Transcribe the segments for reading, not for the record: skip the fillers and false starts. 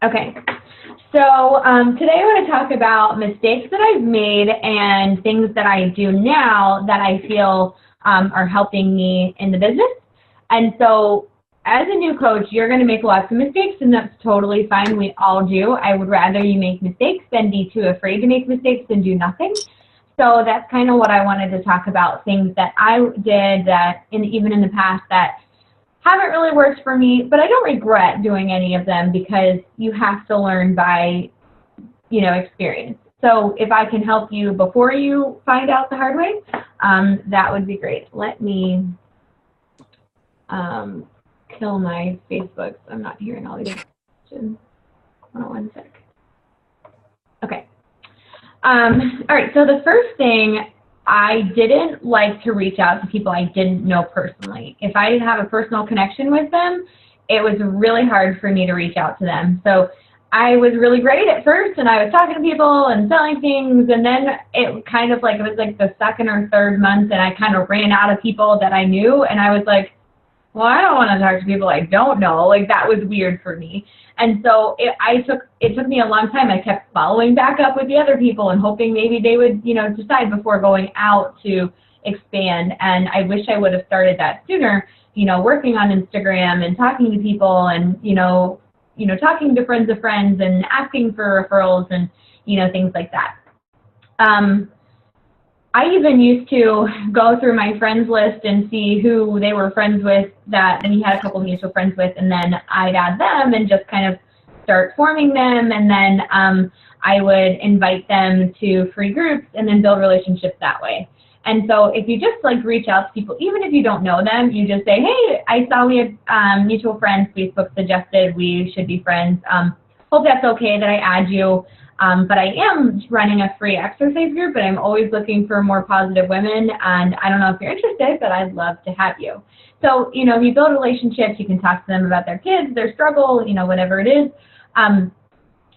Okay, so today I want to talk about mistakes that I've made and things that I do now that I feel are helping me in the business. And so as a new coach, you're going to make lots of mistakes, and that's totally fine. We all do. I would rather you make mistakes than be too afraid to make mistakes and do nothing. So that's kind of what I wanted to talk about, things that I did that even in the past that haven't really worked for me, but I don't regret doing any of them because you have to learn by, experience. So if I can help you before you find out the hard way, that would be great. Let me kill my Facebook so I'm not hearing all these questions. Hold on one sec. Okay. All right, so the first thing, I didn't like to reach out to people I didn't know personally. If I didn't have a personal connection with them, it was really hard for me to reach out to them. So I was really great at first, and I was talking to people and selling things, and then it was like the second or third month, and I kind of ran out of people that I knew, and I was like, well, I don't want to talk to people I don't know. Like, that was weird for me. And so it took me a long time. I kept following back up with the other people and hoping maybe they would, decide before going out to expand. And I wish I would have started that sooner, working on Instagram and talking to people and, talking to friends of friends and asking for referrals and, things like that. I even used to go through my friends list and see who they were friends with and he had a couple mutual friends with, and then I'd add them and just kind of start forming them, and then I would invite them to free groups and then build relationships that way. And so if you just reach out to people, even if you don't know them, you just say, hey, I saw we have mutual friends, Facebook suggested we should be friends. Hope that's okay that I add you. But I am running a free exercise group, and I'm always looking for more positive women, and I don't know if you're interested, but I'd love to have you. So, if you build relationships, you can talk to them about their kids, their struggle, whatever it is, and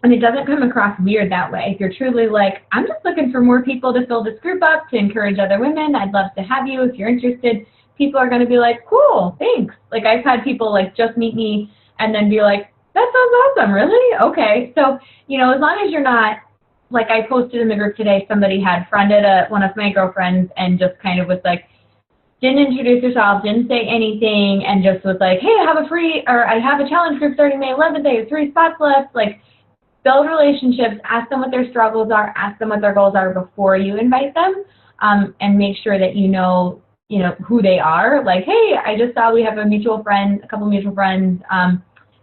it doesn't come across weird that way. If you're truly like, I'm just looking for more people to fill this group up, to encourage other women, I'd love to have you. If you're interested, people are going to be like, cool, thanks. Like, I've had people just meet me and then be like, that sounds awesome, really? Okay. So, as long as you're not, like I posted in the group today, somebody had friended one of my girlfriends and just kind of was like, didn't introduce herself, didn't say anything, and just was like, hey, I have a challenge group starting May 11th, I have 3 spots left. Like, build relationships, ask them what their struggles are, ask them what their goals are before you invite them, and make sure that you know who they are. Like, hey, I just saw we have a couple mutual friends,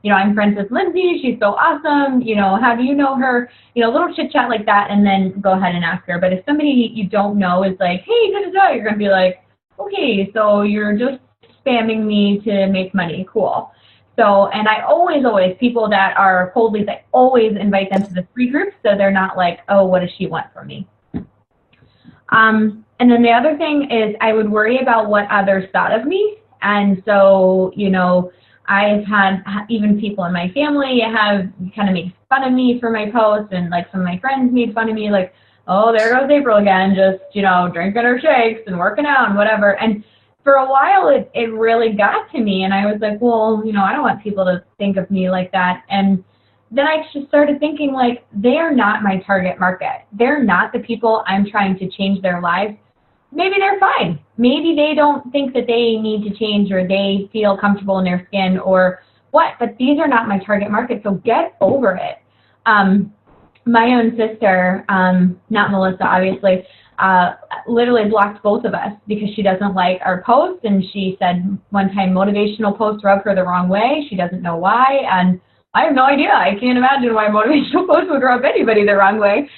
I'm friends with Lindsay, she's so awesome, how do you know her? A little chit chat like that, and then go ahead and ask her. But if somebody you don't know is like, hey, da-da-da, you're going to be like, okay, so you're just spamming me to make money, cool. So, and I always, people that are cold leads, I always invite them to the free group, so they're not like, oh, what does she want from me? And then the other thing is I would worry about what others thought of me. And so, I've had even people in my family have kind of made fun of me for my posts, and some of my friends made fun of me, like, oh, there goes April again, just, drinking her shakes and working out and whatever. And for a while, it really got to me, and I was like, well, I don't want people to think of me like that. And then I just started thinking, like, they are not my target market. They're not the people I'm trying to change their lives. Maybe they're fine. Maybe they don't think that they need to change, or they feel comfortable in their skin or what, but these are not my target market, so get over it. My own sister, not Melissa, obviously, literally blocked both of us because she doesn't like our posts, and she said one time motivational posts rub her the wrong way. She doesn't know why, and I have no idea. I can't imagine why motivational posts would rub anybody the wrong way.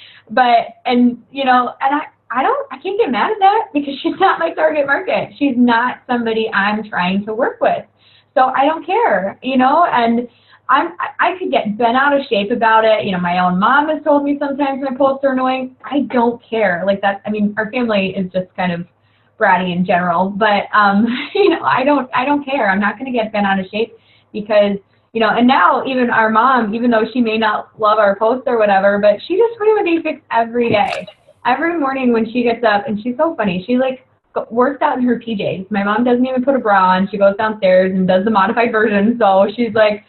I can't get mad at that because she's not my target market. She's not somebody I'm trying to work with. So I don't care, and I could get bent out of shape about it. My own mom has told me sometimes my posts are annoying. I don't care. Our family is just kind of bratty in general, but, I don't care. I'm not going to get bent out of shape because, and now even our mom, even though she may not love our posts or whatever, but she just put in a basics every day. Every morning when she gets up, and she's so funny, she works out in her PJs. My mom doesn't even put a bra on. She goes downstairs and does the modified version. So she's like,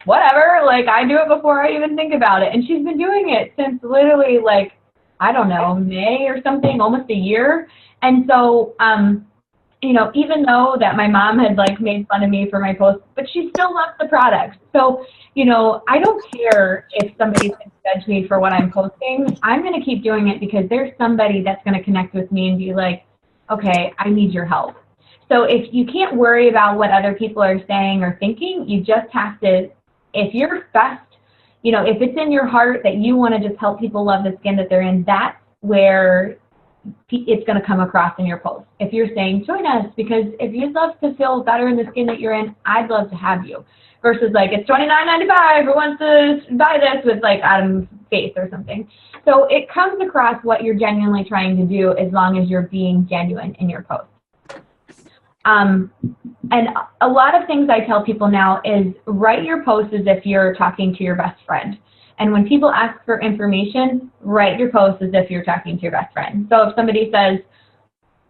whatever, like I do it before I even think about it. And she's been doing it since literally like, I don't know, May or something, almost a year. And so, you know, even though that my mom had like made fun of me for my posts, but she still loves the product. So, you know, I don't care if somebody's going to judge me for what I'm posting. I'm going to keep doing it because there's somebody that's going to connect with me and be like, okay, I need your help. So if you can't worry about what other people are saying or thinking, you just have to, if you're best, you know, if it's in your heart that you want to just help people love the skin that they're in, that's where it's going to come across in your post. If you're saying, join us, because if you'd love to feel better in the skin that you're in, I'd love to have you. Versus like, it's $29.95, who wants to buy this with like Adam's face or something. So it comes across what you're genuinely trying to do as long as you're being genuine in your post. And a lot of things I tell people now is write your post as if you're talking to your best friend. And when people ask for information, write your post as if you're talking to your best friend. So if somebody says,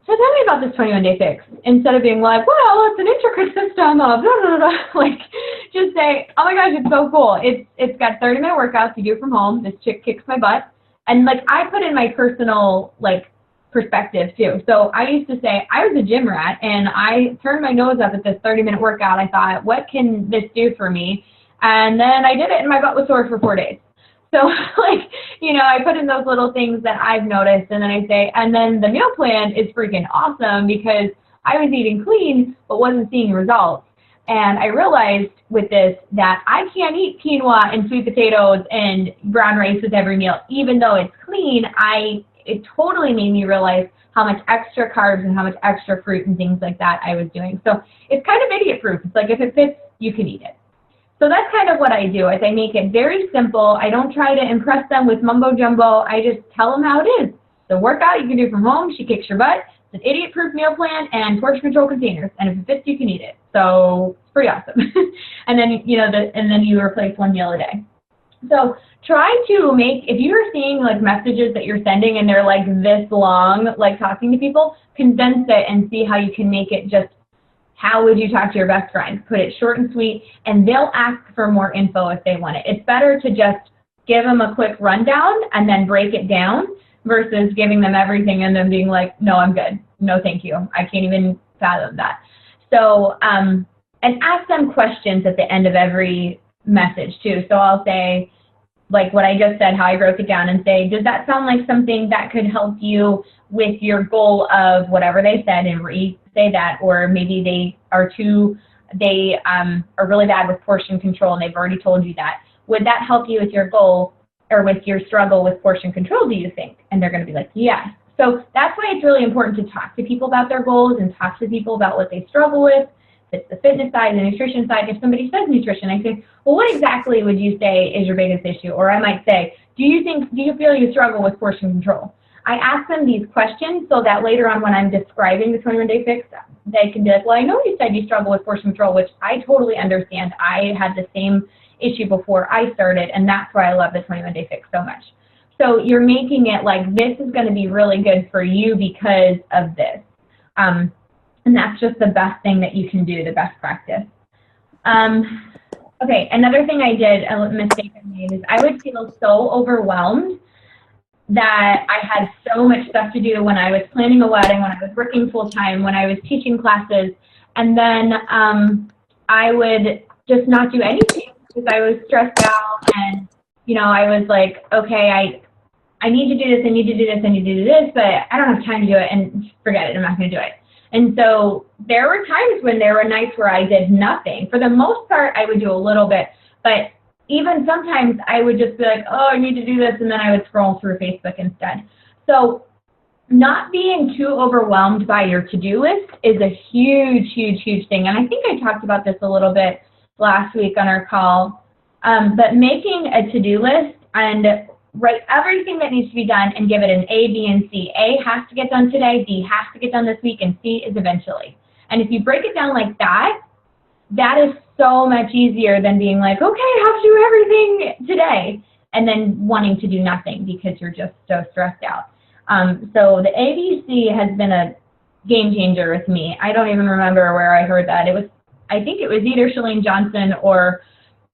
so tell me about this 21-day fix, instead of being like, well, it's an intricate system of blah, blah, blah, like, just say, oh my gosh, it's so cool. It's got 30-minute workouts you do from home. This chick kicks my butt. And like, I put in my personal, like, perspective too. So I used to say, I was a gym rat and I turned my nose up at this 30-minute workout. I thought, what can this do for me? And then I did it and my butt was sore for 4 days. So like, you know, I put in those little things that I've noticed, and then I say, and then the meal plan is freaking awesome because I was eating clean but wasn't seeing results. And I realized with this that I can't eat quinoa and sweet potatoes and brown rice with every meal. Even though it's clean, it totally made me realize how much extra carbs and how much extra fruit and things like that I was doing. So it's kind of idiot proof. It's like if it fits, you can eat it. So that's kind of what I do, is I make it very simple. I don't try to impress them with mumbo jumbo. I just tell them how it is. The workout you can do from home, she kicks your butt. It's an idiot-proof meal plan and portion control containers. And if it fits, you can eat it. So it's pretty awesome. And then, you know, and then you replace one meal a day. So try to make, if you're seeing like messages that you're sending and they're like this long, like talking to people, condense it and see how you can make it just, how would you talk to your best friend? Put it short and sweet, and they'll ask for more info if they want it. It's better to just give them a quick rundown and then break it down versus giving them everything and then being like, no, I'm good. No, thank you. I can't even fathom that. So, and ask them questions at the end of every message too. So I'll say, like what I just said, how I broke it down, and say, does that sound like something that could help you with your goal of whatever they said, and re-say that, or maybe they are really bad with portion control and they've already told you that. Would that help you with your goal or with your struggle with portion control, do you think? And they're going to be like, yes. So that's why it's really important to talk to people about their goals and talk to people about what they struggle with. If it's the fitness side, the nutrition side. If somebody says nutrition, I say, well, what exactly would you say is your biggest issue? Or I might say, do you feel you struggle with portion control? I ask them these questions so that later on when I'm describing the 21-day fix, they can be like, well, I know you said you struggle with portion control, which I totally understand. I had the same issue before I started, and that's why I love the 21-day fix so much. So you're making it like, this is going to be really good for you because of this. And that's just the best thing that you can do, the best practice. Okay, another thing I did, a mistake I made, is I would feel so overwhelmed that I had so much stuff to do when I was planning a wedding, when I was working full-time, when I was teaching classes, and then I would just not do anything because I was stressed out, and, you know, I was like, okay, I need to do this, I need to do this, I need to do this, but I don't have time to do it, and forget it, I'm not going to do it. And so there were times when there were nights where I did nothing. For the most part, I would do a little bit, but even sometimes I would just be like, oh, I need to do this, and then I would scroll through Facebook instead. So not being too overwhelmed by your to-do list is a huge, huge, huge thing. And I think I talked about this a little bit last week on our call, but making a to-do list and write everything that needs to be done and give it an A, B, and C. A has to get done today, B has to get done this week, and C is eventually. And if you break it down like that, that is so much easier than being like, okay, I have to do everything today, and then wanting to do nothing because you're just so stressed out. So the ABC has been a game changer with me. I don't even remember where I heard that. I think it was either Chalene Johnson or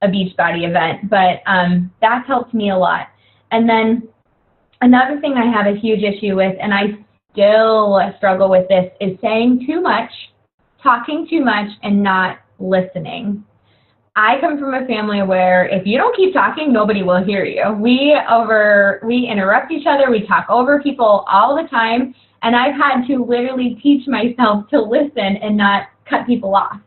a Beachbody event, but that's helped me a lot. And then another thing I have a huge issue with, and I still struggle with this, is saying too much, talking too much, and not listening. I come from a family where if you don't keep talking, nobody will hear you. We interrupt each other, we talk over people all the time, and I've had to literally teach myself to listen and not cut people off.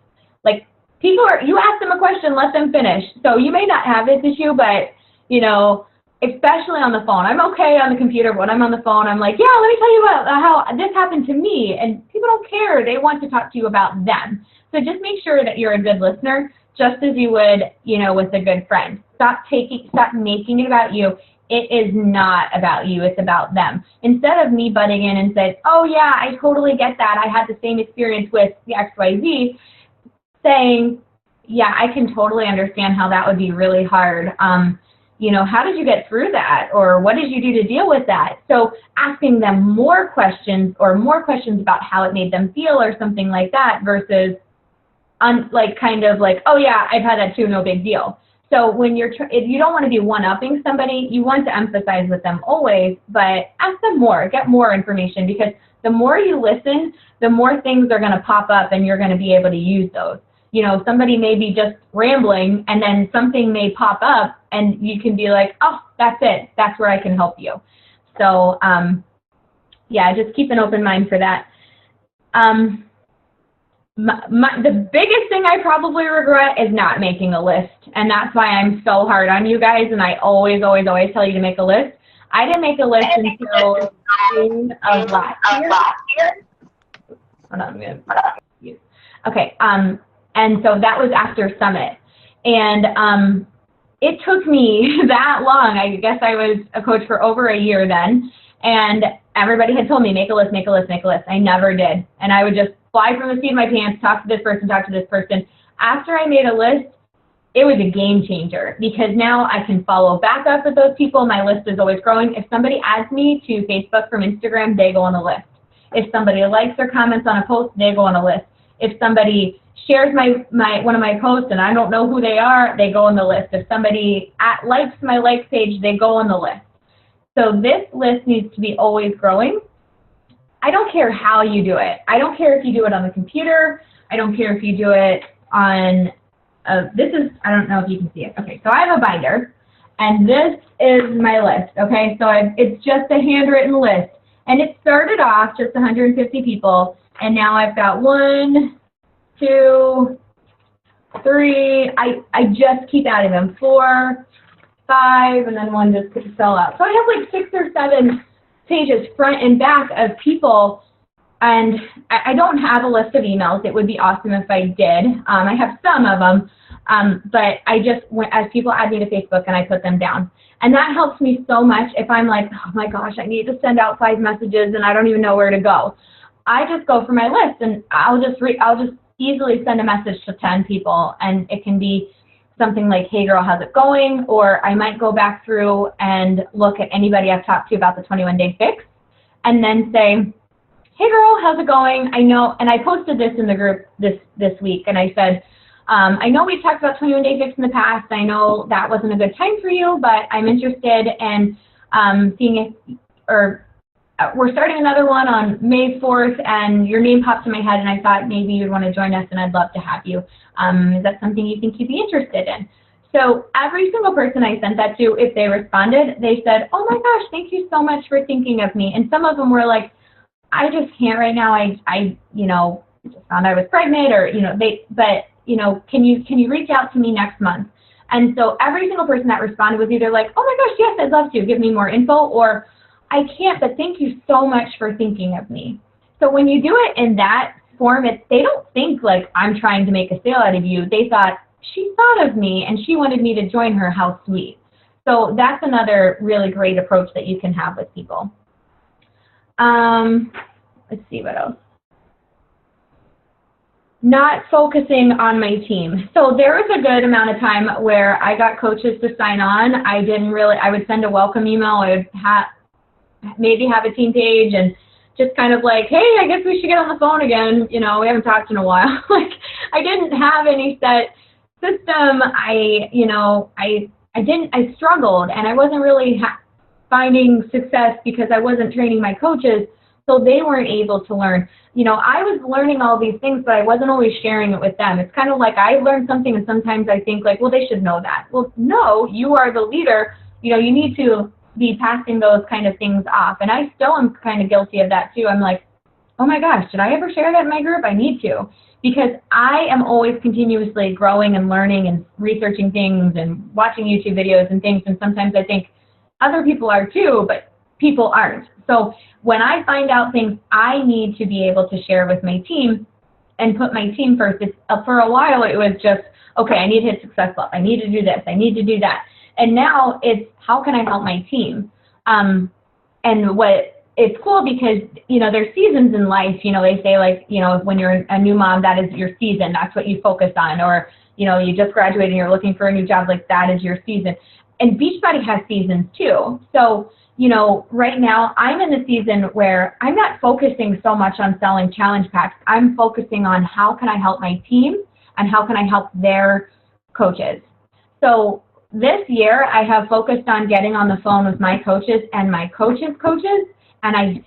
Like, you ask them a question, let them finish. So you may not have this issue, but, you know, especially on the phone. I'm okay on the computer, but when I'm on the phone, I'm like, yeah, let me tell you about how this happened to me. And people don't care. They want to talk to you about them. So just make sure that you're a good listener, just as you would, you know, with a good friend. Stop making it about you. It is not about you. It's about them. Instead of me butting in and saying, oh, yeah, I totally get that. I had the same experience with the XYZ, saying, yeah, I can totally understand how that would be really hard. You know, how did you get through that? Or what did you do to deal with that? So asking them more questions about how it made them feel or something like that versus kind of like, oh yeah, I've had that too, no big deal. So when if you don't want to be one-upping somebody, you want to emphasize with them always, but ask them more, get more information, because the more you listen, the more things are going to pop up and you're going to be able to use those. You know, somebody may be just rambling and then something may pop up and you can be like, oh, that's it. That's where I can help you. So, yeah, just keep an open mind for that. The biggest thing I probably regret is not making a list. And that's why I'm so hard on you guys. And I always, always, always tell you to make a list. I didn't make a list until June of last year. Hold on, okay. And so that was after Summit. And it took me that long. I guess I was a coach for over a year then. And everybody had told me, make a list, make a list, make a list. I never did. And I would just fly from the seat of my pants, talk to this person, talk to this person. After I made a list, it was a game changer because now I can follow back up with those people. My list is always growing. If somebody adds me to Facebook from Instagram, they go on the list. If somebody likes or comments on a post, they go on a list. If somebody shares one of my posts and I don't know who they are, they go on the list. If somebody likes my likes page, they go on the list. So this list needs to be always growing. I don't care how you do it. I don't care if you do it on the computer. I don't care if you do it on, I don't know if you can see it. Okay, so I have a binder, and this is my list, okay? So it's just a handwritten list, and it started off just 150 people, and now I've got 1, 2, 3, I just keep adding them, 4, 5, and then one just fell out. So I have like 6 or 7 pages front and back of people, and I don't have a list of emails. It would be awesome if I did. I have some of them, but I just, as people add me to Facebook, and I put them down. And that helps me so much if I'm like, oh my gosh, I need to send out 5 messages and I don't even know where to go. I just go for my list, and I'll just easily send a message to 10 people, and it can be something like, hey girl, how's it going? Or I might go back through and look at anybody I've talked to about the 21-day fix and then say, hey girl, how's it going? I know, and I posted this in the group this week, and I said, I know we've talked about 21-day fix in the past. I know that wasn't a good time for you, but I'm interested in seeing if, we're starting another one on May 4th, and your name popped in my head, and I thought maybe you'd want to join us, and I'd love to have you. Is that something you think you'd be interested in? So every single person I sent that to, if they responded, they said, oh my gosh, thank you so much for thinking of me. And some of them were like, I just can't right now. I just found I was pregnant, or, can you reach out to me next month? And so every single person that responded was either like, oh my gosh, yes, I'd love to, give me more info, or I can't, but thank you so much for thinking of me. So when you do it in that form, they don't think like I'm trying to make a sale out of you. They thought, she thought of me and she wanted me to join her. How sweet. So that's another really great approach that you can have with people. Let's see what else. Not focusing on my team. So there was a good amount of time where I got coaches to sign on. I would send a welcome email. I would maybe have a team page and just kind of like, hey, I guess we should get on the phone again. You know, we haven't talked in a while. Like, I didn't have any set system. I struggled, and I wasn't really finding success because I wasn't training my coaches, so they weren't able to learn. You know, I was learning all these things, but I wasn't always sharing it with them. It's kind of like I learned something, and sometimes I think like, well, they should know that. Well, no, you are the leader. You know, you need to be passing those kind of things off. And I still am kind of guilty of that too. I'm like, oh my gosh, did I ever share that in my group? I need to, because I am always continuously growing and learning and researching things and watching YouTube videos and things. And sometimes I think other people are too, but people aren't. So when I find out things, I need to be able to share with my team and put my team first. For a while, it was just, okay, I need to hit Success Club. I need to do this. I need to do that. And now it's, how can I help my team? And it's cool because, you know, there's seasons in life. You know, they say, like, you know, when you're a new mom, that is your season. That's what you focus on. Or, you know, you just graduated and you're looking for a new job, like that is your season. And Beachbody has seasons too. So, you know, right now I'm in the season where I'm not focusing so much on selling challenge packs. I'm focusing on how can I help my team and how can I help their coaches. So this year, I have focused on getting on the phone with my coaches and my coaches' coaches, and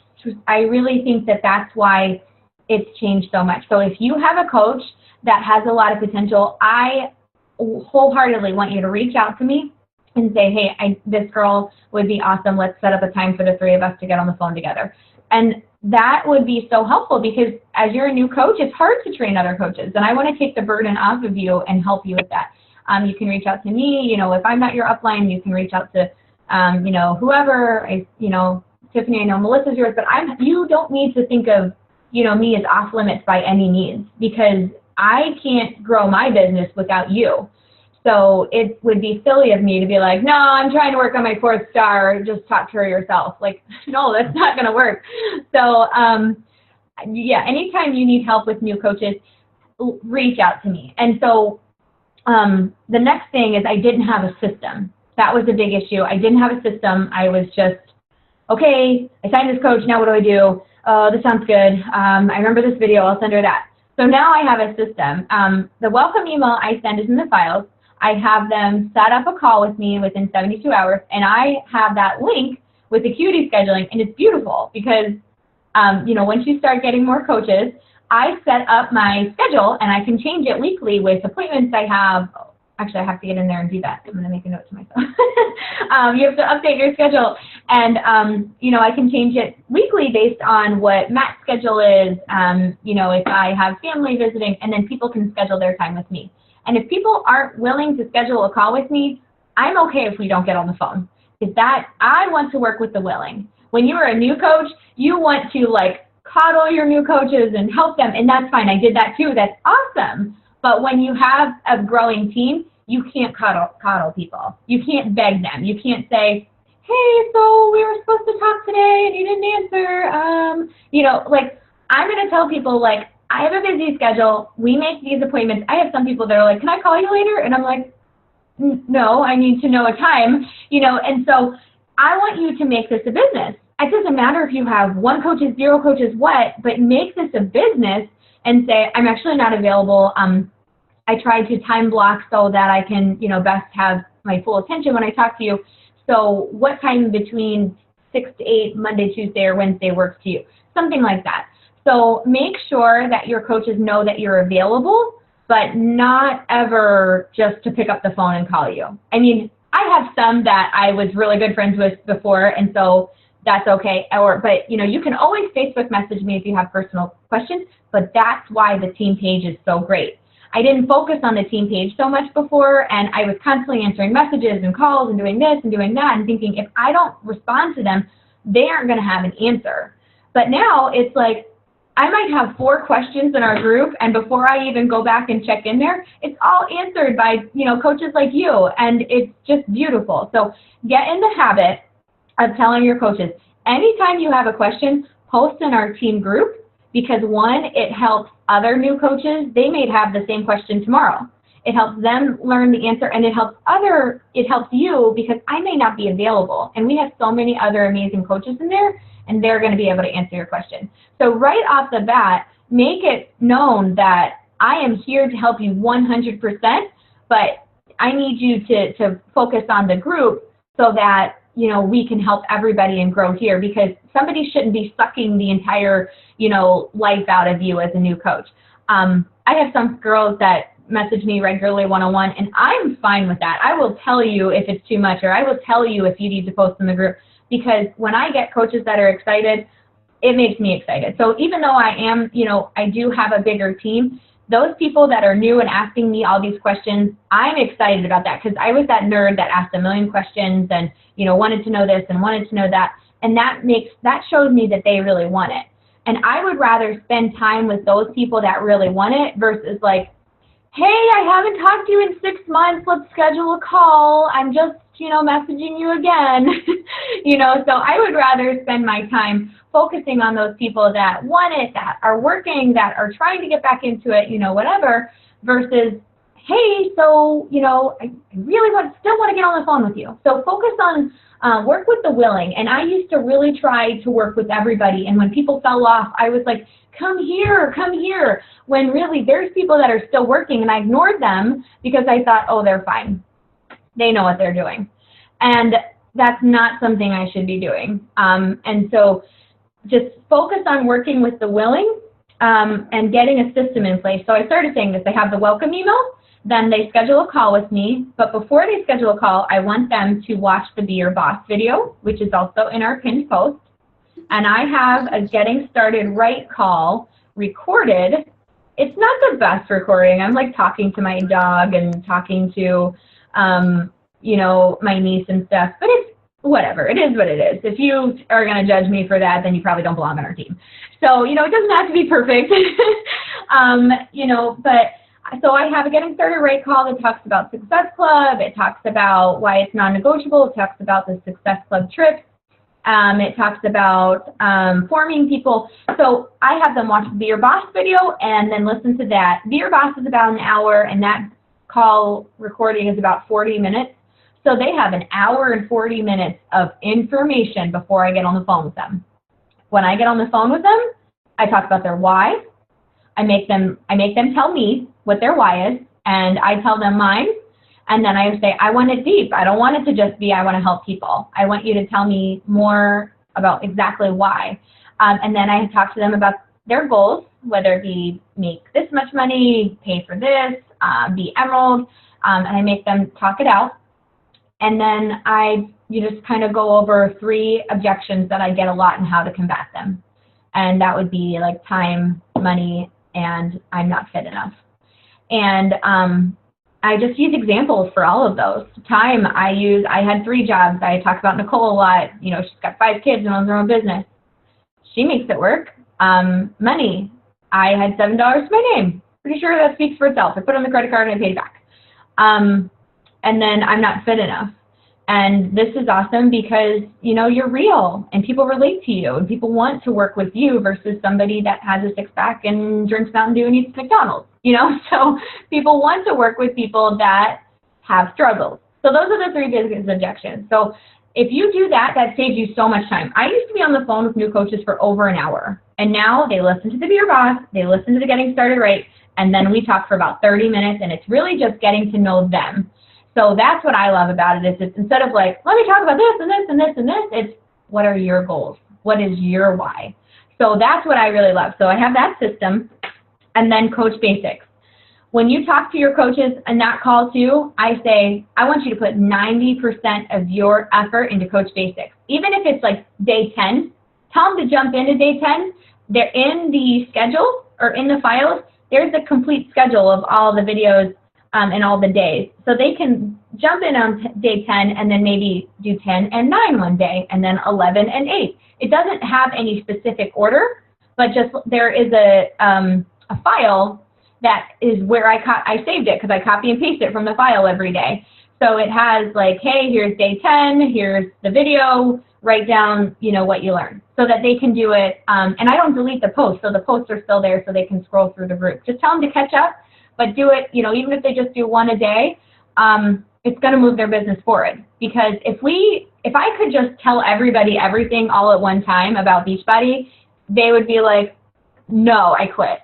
I really think that that's why it's changed so much. So if you have a coach that has a lot of potential, I wholeheartedly want you to reach out to me and say, hey, this girl would be awesome. Let's set up a time for the three of us to get on the phone together. And that would be so helpful because as you're a new coach, it's hard to train other coaches, and I want to take the burden off of you and help you with that. You can reach out to me. You know, if I'm not your upline, you can reach out to, you know, whoever. You know, Tiffany, I know Melissa's yours, but you don't need to think of, you know, me as off limits by any means, because I can't grow my business without you. So it would be silly of me to be like, no, I'm trying to work on my 4th star, just talk to her yourself. Like, no, that's not going to work. So, yeah, anytime you need help with new coaches, reach out to me. And so, the next thing is I didn't have a system. That was a big issue. I didn't have a system. I was just, okay, I signed this coach, now what do I do? Oh, this sounds good. I remember this video, I'll send her that. So now I have a system. The welcome email I send is in the files. I have them set up a call with me within 72 hours, and I have that link with the Cutie scheduling, and it's beautiful because, you know, once you start getting more coaches, I set up my schedule, and I can change it weekly with appointments I have. Actually, I have to get in there and do that. I'm going to make a note to myself. You have to update your schedule, and, you know, I can change it weekly based on what Matt's schedule is, you know, if I have family visiting, and then people can schedule their time with me. And if people aren't willing to schedule a call with me, I'm okay if we don't get on the phone. I want to work with the willing. When you are a new coach, you want to, like, coddle your new coaches and help them, and that's fine. I did that too. That's awesome. But when you have a growing team, you can't coddle people. You can't beg them. You can't say, hey, so we were supposed to talk today and you didn't answer. You know, like, I'm going to tell people, like, I have a busy schedule. We make these appointments. I have some people that are like, can I call you later? And I'm like, no, I need to know a time, you know, and so I want you to make this a business. It doesn't matter if you have 1 coach, 0 coaches, but make this a business and say, I'm actually not available. I try to time block so that I can, you know, best have my full attention when I talk to you. So what time between 6 to 8, Monday, Tuesday, or Wednesday works to you? Something like that. So make sure that your coaches know that you're available, but not ever just to pick up the phone and call you. I mean, I have some that I was really good friends with before, and so that's okay. But, you know, you can always Facebook message me if you have personal questions, but that's why the team page is so great. I didn't focus on the team page so much before, and I was constantly answering messages and calls and doing this and doing that and thinking if I don't respond to them, they aren't going to have an answer. But now it's like I might have 4 questions in our group, and before I even go back and check in there, it's all answered by, you know, coaches like you, and it's just beautiful. So get in the habit of telling your coaches, anytime you have a question, post in our team group, because 1, it helps other new coaches. They may have the same question tomorrow. It helps them learn the answer, and it helps you because I may not be available, and we have so many other amazing coaches in there and they're going to be able to answer your question. So right off the bat, make it known that I am here to help you 100%, but I need you to focus on the group so that, you know, we can help everybody and grow here, because somebody shouldn't be sucking the entire, you know, life out of you as a new coach. I have some girls that message me regularly one-on-one, and I'm fine with that. I will tell you if it's too much, or I will tell you if you need to post in the group, because when I get coaches that are excited, it makes me excited. So even though I am, you know, I do have a bigger team, those people that are new and asking me all these questions, I'm excited about that, because I was that nerd that asked a million questions and, you know, wanted to know this and wanted to know that, and that shows me that they really want it. And I would rather spend time with those people that really want it versus like, hey, I haven't talked to you in 6 months, let's schedule a call, I'm just, you know, messaging you again. You know, so I would rather spend my time focusing on those people that want it, that are working, that are trying to get back into it, you know, whatever, versus, hey, so, you know, I really still want to get on the phone with you. So focus on, work with the willing. And I used to really try to work with everybody. And when people fell off, I was like, come here, when really there's people that are still working, and I ignored them because I thought, oh, they're fine. They know what they're doing. And that's not something I should be doing. And so just focus on working with the willing and getting a system in place. So I started saying this. They have the welcome email, then they schedule a call with me. But before they schedule a call, I want them to watch the Be Your Boss video, which is also in our pinned post. And I have a Getting Started Right call recorded. It's not the best recording. I'm like talking to my dog and talking to, you know, my niece and stuff, but it's whatever. It is what it is. If you are going to judge me for that, then you probably don't belong on our team. So, you know, it doesn't have to be perfect. You know, but so I have a Getting Started Right call that talks about Success Club. It talks about why it's non-negotiable. It talks about the Success Club trips. It talks about forming people. So I have them watch the Be Your Boss video and then listen to that. Be Your Boss is about an hour, and that call recording is about 40 minutes. So they have an hour and 40 minutes of information before I get on the phone with them. When I get on the phone with them, I talk about their why. I make them tell me what their why is, and I tell them mine. And then I say, I want it deep. I don't want it to just be, I want to help people. I want you to tell me more about exactly why. And then I talk to them about their goals, whether it be make this much money, pay for this, be Emerald, and I make them talk it out. And then you just kind of go over 3 objections that I get a lot and how to combat them. And that would be like time, money, and I'm not fit enough. And I just use examples for all of those. Time, I had 3 jobs. I talk about Nicole a lot. You know, she's got 5 kids and owns her own business. She makes it work. Money, I had $7 to my name. Pretty sure that speaks for itself. I put it on the credit card and I paid it back. And then I'm not fit enough. And this is awesome because, you know, you're real and people relate to you and people want to work with you versus somebody that has a 6-pack and drinks Mountain Dew and eats McDonald's, you know? So people want to work with people that have struggles. So those are the 3 biggest objections. So if you do that, that saves you so much time. I used to be on the phone with new coaches for over an hour. And now they listen to the Be Your Boss, they listen to the Getting Started Right, and then we talk for about 30 minutes, and it's really just getting to know them. So that's what I love about it, is it's instead of like, let me talk about this and this and this and this, it's what are your goals? What is your why? So that's what I really love. So I have that system, and then Coach Basics. When you talk to your coaches in that call too, I say, I want you to put 90% of your effort into Coach Basics. Even if it's like day 10, tell them to jump into day 10. They're in the schedule or in the files. There's a complete schedule of all the videos and all the days. So they can jump in on day 10 and then maybe do 10 and 9 one day and then 11 and 8. It doesn't have any specific order, but just there is a file that is where I saved it because I copy and paste it from the file every day. So it has like, hey, here's day 10, here's the video, write down, you know, what you learned so that they can do it. And I don't delete the posts, so the posts are still there so they can scroll through the group. Just tell them to catch up, but do it, you know, even if they just do 1 a day. it's going to move their business forward. Because if I could just tell everybody everything all at one time about Beachbody, they would be like, no, I quit.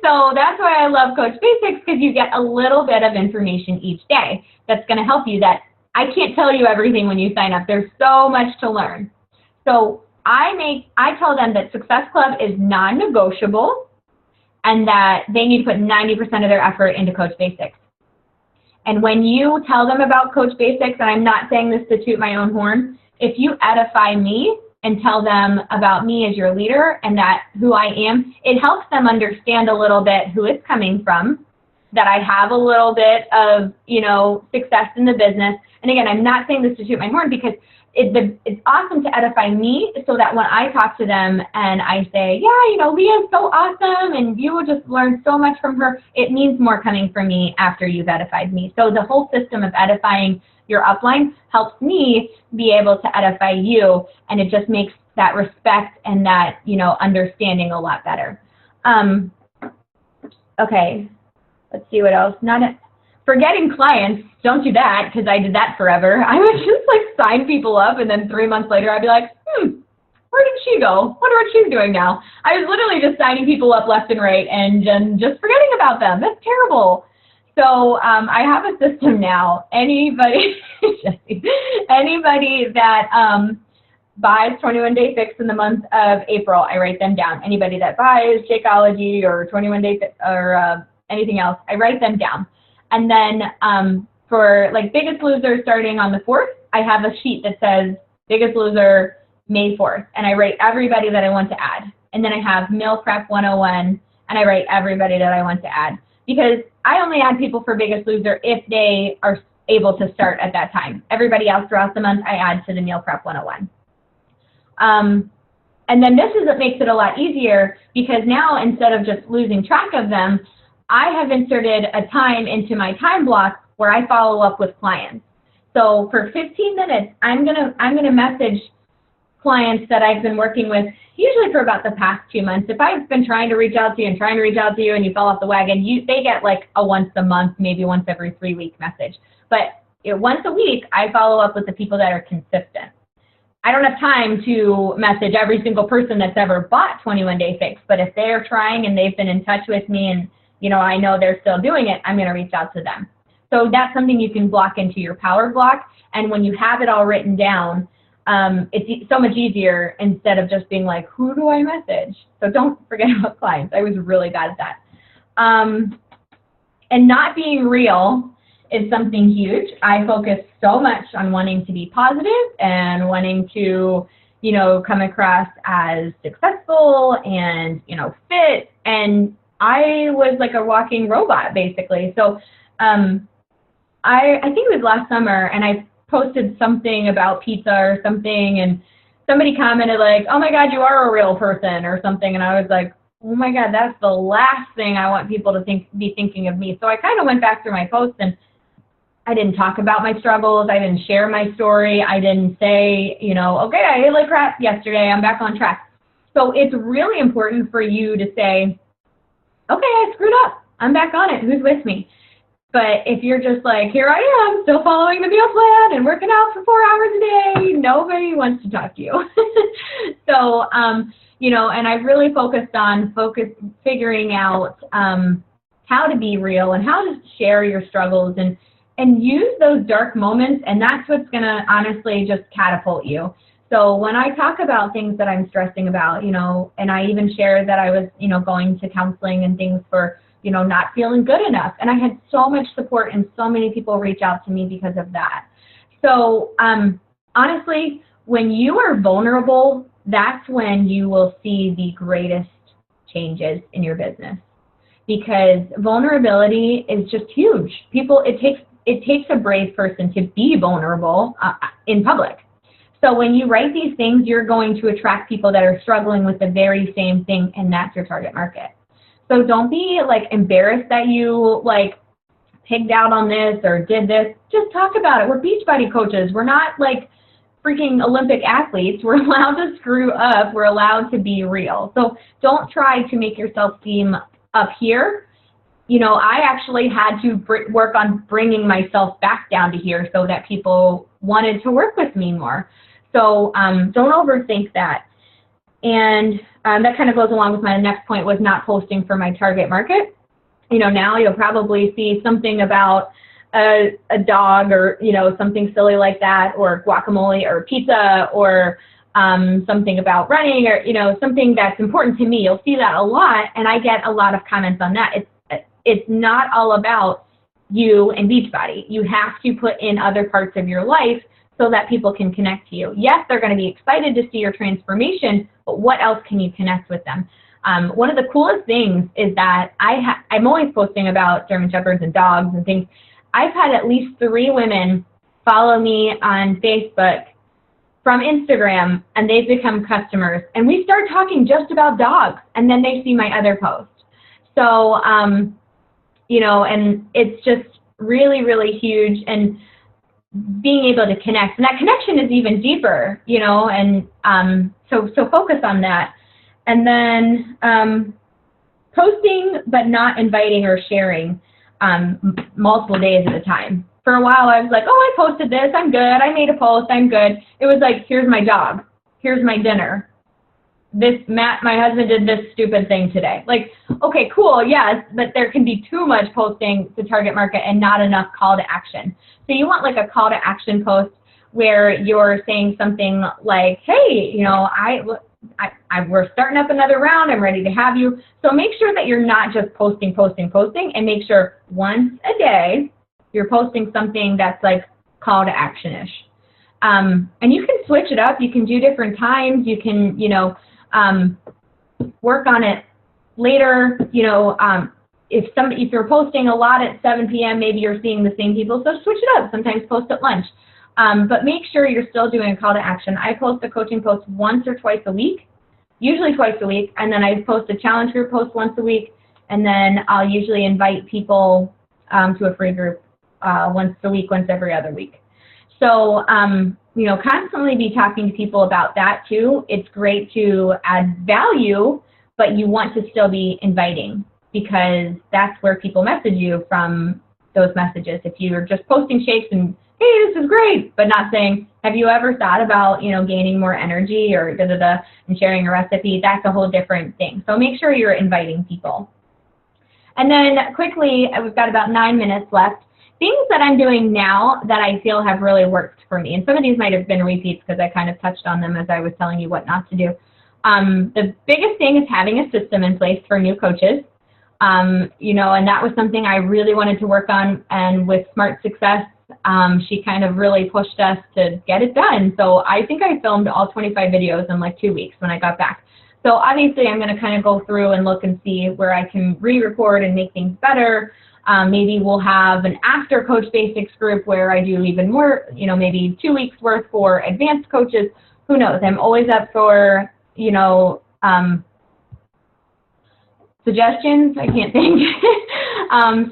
So that's why I love Coach Basics, because you get a little bit of information each day that's going to help you. That I can't tell you everything when you sign up. There's so much to learn. So I tell them that Success Club is non-negotiable and that they need to put 90% of their effort into Coach Basics. And when you tell them about Coach Basics, and I'm not saying this to toot my own horn, if you edify me and tell them about me as your leader and that who I am, it helps them understand a little bit who it's coming from, that I have a little bit of, success in the business. And again, I'm not saying this to toot my horn, because it's awesome to edify me, so that when I talk to them and I say, yeah, Leah's so awesome and you will just learn so much from her, it means more coming from me after you've edified me. So the whole system of edifying your upline helps me be able to edify you, and it just makes that respect and that, understanding a lot better. Okay, let's see what else. Forgetting clients, don't do that, because I did that forever. I would just sign people up, and then 3 months later I'd be like, where did she go? Wonder what she's doing now. I was literally just signing people up left and right and just forgetting about them. That's terrible. So I have a system now. Anybody that buys 21 Day Fix in the month of April, I write them down. Anybody that buys Shakeology or 21 Day Fix or anything else, I write them down. And then for Biggest Loser starting on the 4th, I have a sheet that says Biggest Loser May 4th, and I write everybody that I want to add. And then I have Meal Prep 101, and I write everybody that I want to add. Because I only add people for Biggest Loser if they are able to start at that time. Everybody else throughout the month, I add to the Meal Prep 101. And then this is what makes it a lot easier, because now instead of just losing track of them, I have inserted a time into my time block where I follow up with clients. So for 15 minutes, I'm gonna message clients that I've been working with, usually for about the past 2 months. If I've been trying to reach out to you and you fell off the wagon, they get a once a month, maybe once every 3 week message. But once a week, I follow up with the people that are consistent. I don't have time to message every single person that's ever bought 21 Day Fix, but if they're trying and they've been in touch with me and I know they're still doing it, I'm going to reach out to them. So that's something you can block into your power block. And when you have it all written down, it's so much easier instead of just being like, who do I message? So don't forget about clients. I was really bad at that. And not being real is something huge. I focus so much on wanting to be positive and wanting to, come across as successful and, fit. And I was like a walking robot, basically. So I think it was last summer, and I posted something about pizza or something, and somebody commented like, oh my God, you are a real person or something. And I was like, oh my God, that's the last thing I want people to be thinking of me. So I kind of went back through my posts, and I didn't talk about my struggles. I didn't share my story. I didn't say, okay, I ate like crap yesterday, I'm back on track. So it's really important for you to say, okay, I screwed up, I'm back on it, who's with me? But if you're just like, here I am, still following the meal plan and working out for 4 hours a day, nobody wants to talk to you. So, and I've really focused on figuring out how to be real and how to share your struggles and use those dark moments, and that's what's going to honestly just catapult you. So when I talk about things that I'm stressing about, and I even share that I was, going to counseling and things for, not feeling good enough. And I had so much support and so many people reach out to me because of that. So honestly, when you are vulnerable, that's when you will see the greatest changes in your business, because vulnerability is just huge. It takes a brave person to be vulnerable in public. So when you write these things, you're going to attract people that are struggling with the very same thing, and that's your target market. So don't be embarrassed that you pigged out on this or did this. Just talk about it. We're Beachbody coaches. We're not freaking Olympic athletes. We're allowed to screw up. We're allowed to be real. So don't try to make yourself seem up here. I actually had to work on bringing myself back down to here so that people wanted to work with me more. So don't overthink that. And that kind of goes along with my next point, was not posting for my target market. Now you'll probably see something about a dog, or, something silly like that, or guacamole or pizza, or something about running, or, something that's important to me. You'll see that a lot, and I get a lot of comments on that. It's not all about you and Beachbody. You have to put in other parts of your life so that people can connect to you. Yes, they're going to be excited to see your transformation, but what else can you connect with them? One of the coolest things is that I'm always posting about German Shepherds and dogs and things. I've had at least 3 women follow me on Facebook from Instagram, and they've become customers. And we start talking just about dogs, and then they see my other post. So, and it's just really, really huge. And being able to connect, and that connection is even deeper, and so focus on that. And then posting but not inviting or sharing multiple days at a time. For a while I was like, oh, I posted this, I'm good, I made a post, I'm good. It was like, here's my job, here's my dinner, Matt, my husband, did this stupid thing today. Like, okay, cool, yes, but there can be too much posting to target market and not enough call to action. So you want like a call to action post where you're saying something like, hey, we're starting up another round, I'm ready to have you. So make sure that you're not just posting, and make sure once a day you're posting something that's like call to action-ish. And you can switch it up. You can do different times. You can, work on it later. If you're posting a lot at 7 p.m., maybe you're seeing the same people, so switch it up. Sometimes post at lunch. But make sure you're still doing a call to action. I post a coaching post once or twice a week, usually twice a week, and then I post a challenge group post once a week, and then I'll usually invite people to a free group once a week, once every other week. So, constantly be talking to people about that too. It's great to add value, but you want to still be inviting, because that's where people message you from those messages. If you're just posting shakes and, hey, this is great, but not saying, have you ever thought about, gaining more energy or da-da-da and sharing a recipe, that's a whole different thing. So make sure you're inviting people. And then quickly, we've got about 9 minutes left. Things that I'm doing now that I feel have really worked for me, and some of these might have been repeats because I kind of touched on them as I was telling you what not to do. The biggest thing is having a system in place for new coaches, and that was something I really wanted to work on, and with Smart Success, she kind of really pushed us to get it done. So I think I filmed all 25 videos in like 2 weeks when I got back. So obviously I'm going to kind of go through and look and see where I can re-record and make things better. Maybe we'll have an after Coach Basics group where I do even more, maybe 2 weeks worth for advanced coaches. Who knows? I'm always up for, suggestions. I can't think.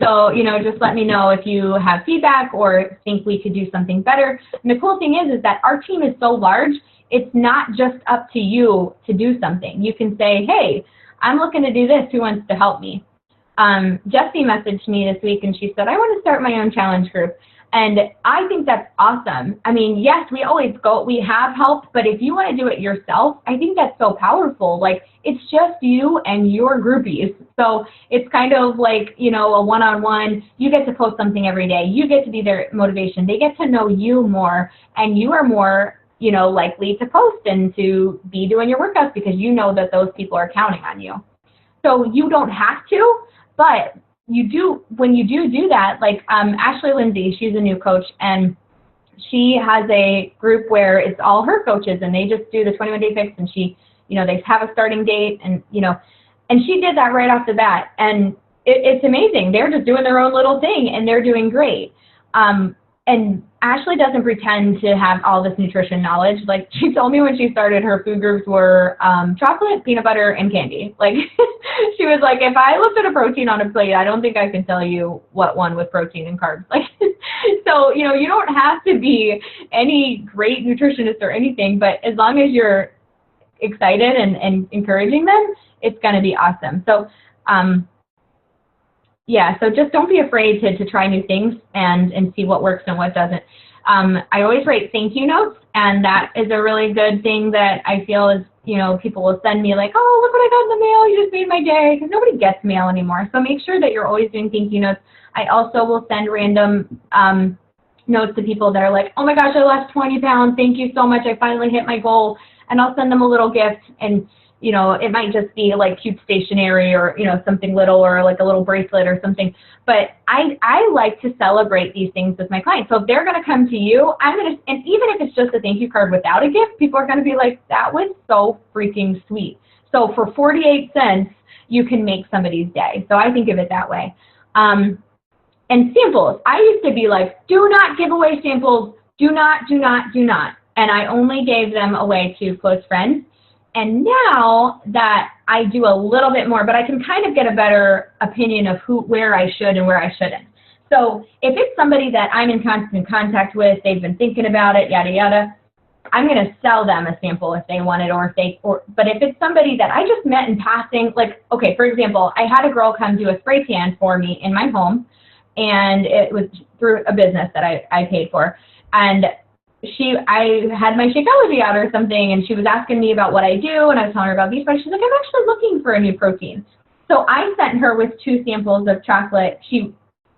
So, just let me know if you have feedback or think we could do something better. And the cool thing is that our team is so large, it's not just up to you to do something. You can say, hey, I'm looking to do this. Who wants to help me? Jessie messaged me this week and she said, I want to start my own challenge group. And I think that's awesome. I mean, yes, we have help, but if you want to do it yourself, I think that's so powerful. Like, it's just you and your groupies. So it's kind of like, a one-on-one. You get to post something every day. You get to be their motivation. They get to know you more, and you are more, likely to post and to be doing your workouts because you know that those people are counting on you. So you don't have to, but you do, when you do that, like Ashley Lindsay, she's a new coach, and she has a group where it's all her coaches, and they just do the 21-day fix, and she, they have a starting date, and, and she did that right off the bat, and it's amazing. They're just doing their own little thing, and they're doing great. And Ashley doesn't pretend to have all this nutrition knowledge. Like, she told me when she started, her food groups were chocolate, peanut butter, and candy. Like, she was like, if I looked at a protein on a plate, I don't think I can tell you what one with protein and carbs. Like, so, you don't have to be any great nutritionist or anything, but as long as you're excited and encouraging them, it's going to be awesome. So, yeah, so just don't be afraid to try new things and see what works and what doesn't. I always write thank you notes, and that is a really good thing that I feel is, you know, people will send me like, oh, look what I got in the mail, you just made my day, because nobody gets mail anymore. So make sure that you're always doing thank you notes. I also will send random notes to people that are like, oh my gosh, I lost 20 pounds, thank you so much, I finally hit my goal, and I'll send them a little gift, and you know, it might just be like cute stationery or, you know, something little or like a little bracelet or something. But I like to celebrate these things with my clients. So if they're going to come to you, and even if it's just a thank you card without a gift, people are going to be like, that was so freaking sweet. So for 48 cents, you can make somebody's day. So I think of it that way. And samples. I used to be like, do not give away samples. Do not, do not, do not. And I only gave them away to close friends. And now that I do a little bit more, but I can kind of get a better opinion of where I should and where I shouldn't. So if it's somebody that I'm in constant contact with, they've been thinking about it, yada, yada, I'm going to sell them a sample if they want it, but if it's somebody that I just met in passing, like, okay, for example, I had a girl come do a spray tan for me in my home, and it was through a business that I paid for. And I had my Shakeology out or something, and she was asking me about what I do, and I was telling her about these products. She's like, I'm actually looking for a new protein. So I sent her with 2 samples of chocolate.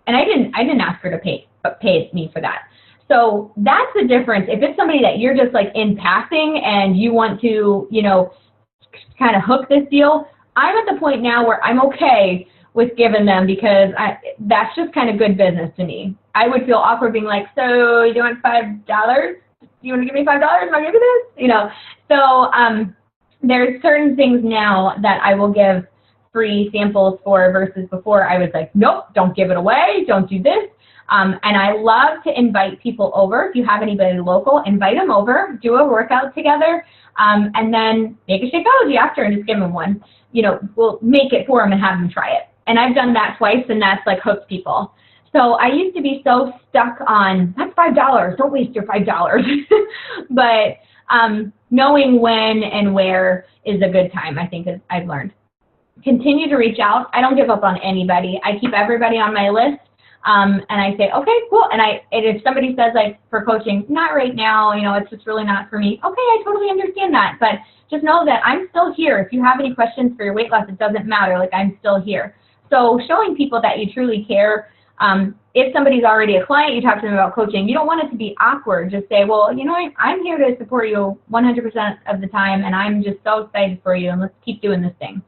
And I didn't ask her to pay me for that. So that's the difference. If it's somebody that you're just like in passing and you want to, you know, kind of hook this deal, I'm at the point now where I'm okay with giving them, because that's just kind of good business to me. I would feel awkward being like, so you want $5? Do you want to give me $5 and I'll give you this? You know, so there's certain things now that I will give free samples for versus before I was like, nope, don't give it away, don't do this. And I love to invite people over. If you have anybody local, invite them over, do a workout together, and then make a Shakeology after and just give them one. You know, we'll make it for them and have them try it. And I've done that twice, and that's like hooked people. So I used to be so stuck on, that's $5, don't waste your $5. But knowing when and where is a good time, I think, I've learned. Continue to reach out. I don't give up on anybody. I keep everybody on my list, and I say, okay, cool. And if somebody says, like, for coaching, not right now, you know, it's just really not for me. Okay, I totally understand that. But just know that I'm still here. If you have any questions for your weight loss, it doesn't matter. Like, I'm still here. So showing people that you truly care. If somebody's already a client, you talk to them about coaching, you don't want it to be awkward. Just say, well, you know, I'm here to support you 100% of the time, and I'm just so excited for you, and let's keep doing this thing.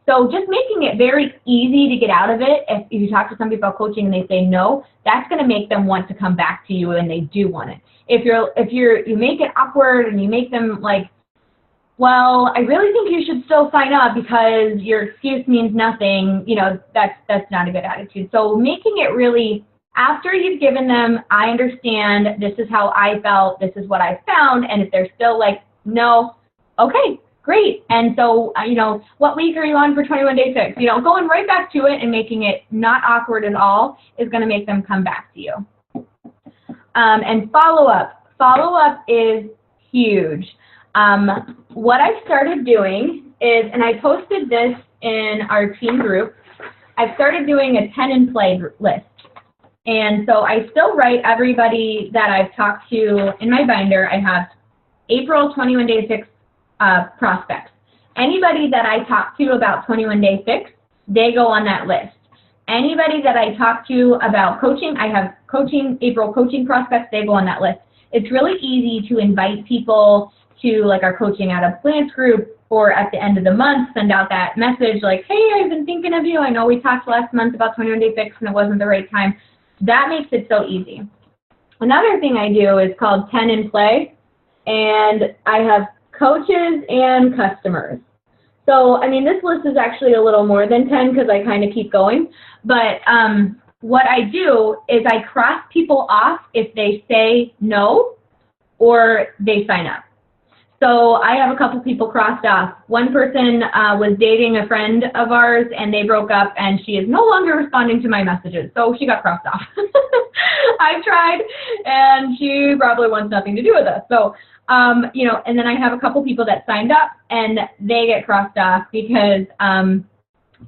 So just making it very easy to get out of it. If you talk to somebody about coaching and they say no, that's going to make them want to come back to you, and they do want it. If you make it awkward and you make them like, well, I really think you should still sign up because your excuse means nothing, you know, that's not a good attitude. So making it really, after you've given them, I understand, this is how I felt, this is what I found, and if they're still like, no, okay, great. And so, you know, what week are you on for 21 Day Fix? You know, going right back to it and making it not awkward at all is going to make them come back to you. And follow-up. Follow-up is huge. What I've started doing is, and I posted this in our team group, I've started doing a 10 and play list. And so I still write everybody that I've talked to in my binder. I have April 21 Day Fix prospects. Anybody that I talk to about 21 Day Fix, they go on that list. Anybody that I talk to about coaching, I have April coaching prospects, they go on that list. It's really easy to invite people to like our Coaching Out of Plants group, or at the end of the month, send out that message like, hey, I've been thinking of you. I know we talked last month about 21 Day Fix and it wasn't the right time. That makes it so easy. Another thing I do is called 10 and Play, and I have coaches and customers. So, I mean, this list is actually a little more than 10 because I kind of keep going. But what I do is I cross people off if they say no or they sign up. So I have a couple people crossed off. One person was dating a friend of ours, and they broke up, and she is no longer responding to my messages, so she got crossed off. I've tried, and she probably wants nothing to do with us. So, you know, and then I have a couple people that signed up, and they get crossed off because,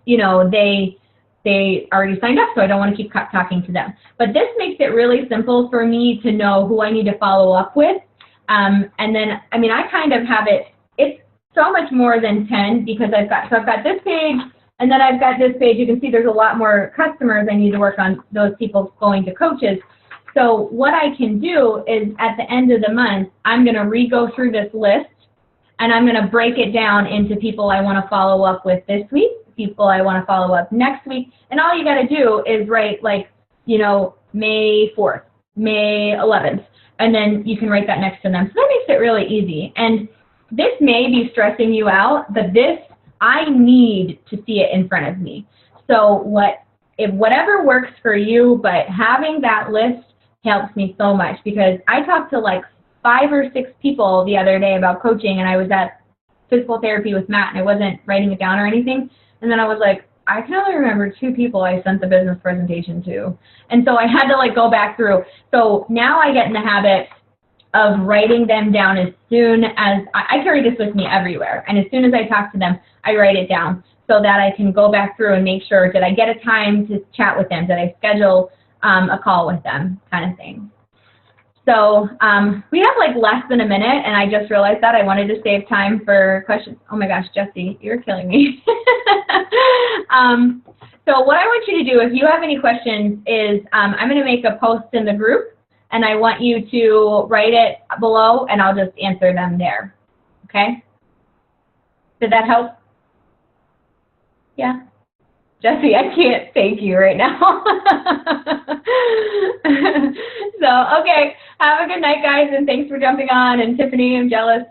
you know, they they already signed up, so I don't want to keep talking to them. But this makes it really simple for me to know who I need to follow up with. And then, I mean, I kind of have it, it's so much more than 10 because I've got this page, and then I've got this page. You can see there's a lot more customers I need to work on, those people going to coaches. So what I can do is at the end of the month, I'm going to re-go through this list, and I'm going to break it down into people I want to follow up with this week, people I want to follow up next week, and all you got to do is write, like, you know, May 4th, May 11th, and then you can write that next to them. So that makes it really easy. And this may be stressing you out, but this, I need to see it in front of me. So whatever works for you, but having that list helps me so much, because I talked to like 5 or 6 people the other day about coaching, and I was at physical therapy with Matt, and I wasn't writing it down or anything. And then I was like, I can only remember 2 people I sent the business presentation to. And so I had to like go back through. So now I get in the habit of writing them down as soon as, I carry this with me everywhere. And as soon as I talk to them, I write it down so that I can go back through and make sure, did I get a time to chat with them? Did I schedule a call with them, kind of thing. So we have like less than a minute, and I just realized that I wanted to save time for questions. Oh my gosh, Jesse, you're killing me. So what I want you to do, if you have any questions, is I'm going to make a post in the group, and I want you to write it below, and I'll just answer them there. Okay? Did that help? Yeah? Jesse, I can't thank you right now. So, okay. Have a good night, guys, and thanks for jumping on. And Tiffany, I'm jealous.